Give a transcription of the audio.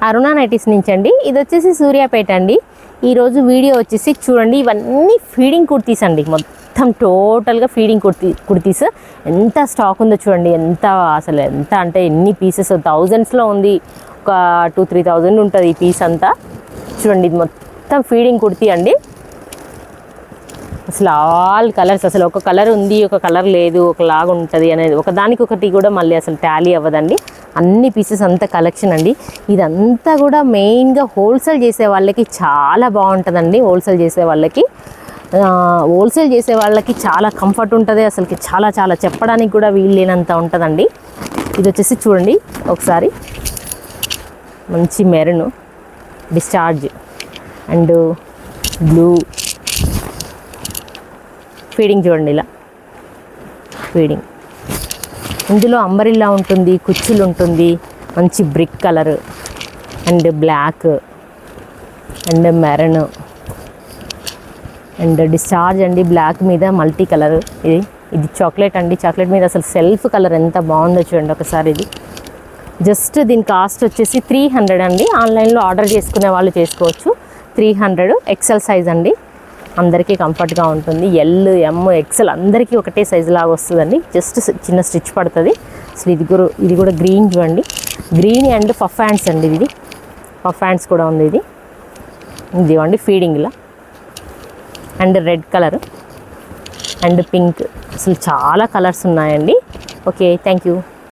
అరుణ nighties నుంచి అండి. ఇది వచ్చేసి సూర్యాపేట అండి. ఈరోజు వీడియో వచ్చేసి చూడండి, ఇవన్నీ ఫీడింగ్ కుర్తీస్ అండి. మొత్తం టోటల్గా ఫీడింగ్ కుర్తీస్. ఎంత స్టాక్ ఉందో చూడండి. ఎంత అంటే ఎన్ని పీసెస్, థౌజండ్స్లో ఉంది. ఒక 2-3 thousand ఉంటుంది ఈ పీస్ అంతా. చూడండి, ఇది మొత్తం ఫీడింగ్ కుర్తీ అండి. అసలు ఆల్ కలర్స్, అసలు ఒక కలర్ ఉంది, ఒక కలర్ లేదు, ఒకలాగా ఉంటుంది అనేది ఒకదానికొకటి కూడా మళ్ళీ అసలు టాలీ అవ్వదండి. అన్ని పీసెస్ అంతా కలెక్షన్ అండి. ఇదంతా కూడా మెయిన్గా హోల్సేల్ చేసే వాళ్ళకి చాలా బాగుంటుందండి. హోల్సేల్ చేసే వాళ్ళకి చాలా కంఫర్ట్ ఉంటుంది. అసలుకి చాలా చాలా చెప్పడానికి కూడా వీల్లేనంత ఉంటుందండి. ఇది వచ్చేసి చూడండి ఒకసారి, మంచి maroon discharge and blue feeding. చూడండి ఇలా ఫీడింగ్. ఇందులో అంబరిల్లా ఉంటుంది, కుచ్చులు ఉంటుంది, మంచి brick colour and black and maroon and discharge అండి. బ్లాక్ మీద మల్టీ కలర్. ఇది చాక్లెట్ అండి. చాక్లెట్ మీద అసలు సెల్ఫ్ కలర్ ఎంత బాగుందో చూడండి ఒకసారి. ఇది జస్ట్ దీని కాస్ట్ వచ్చేసి 300 అండి. ఆన్లైన్లో ఆర్డర్ చేసుకునే వాళ్ళు చేసుకోవచ్చు. 300 ఎక్సెల్ సైజ్ అండి. అందరికీ కంఫర్ట్గా ఉంటుంది. ఎల్, ఎమ్, ఎక్సెల్ అందరికీ ఒకటే సైజు లాగా వస్తుందండి. జస్ట్ చిన్న స్టిచ్ పడుతుంది. అసలు ఇది కూడా గ్రీన్ చూడండి. గ్రీన్ అండ్ పఫ్ హ్యాండ్స్ అండి. ఇది పఫ్ హ్యాండ్స్ కూడా ఉంది. ఇది అండి ఫీడింగ్ ఇలా. And red colour and pink. అసలు చాలా కలర్స్ ఉన్నాయండి. Okay, thank you.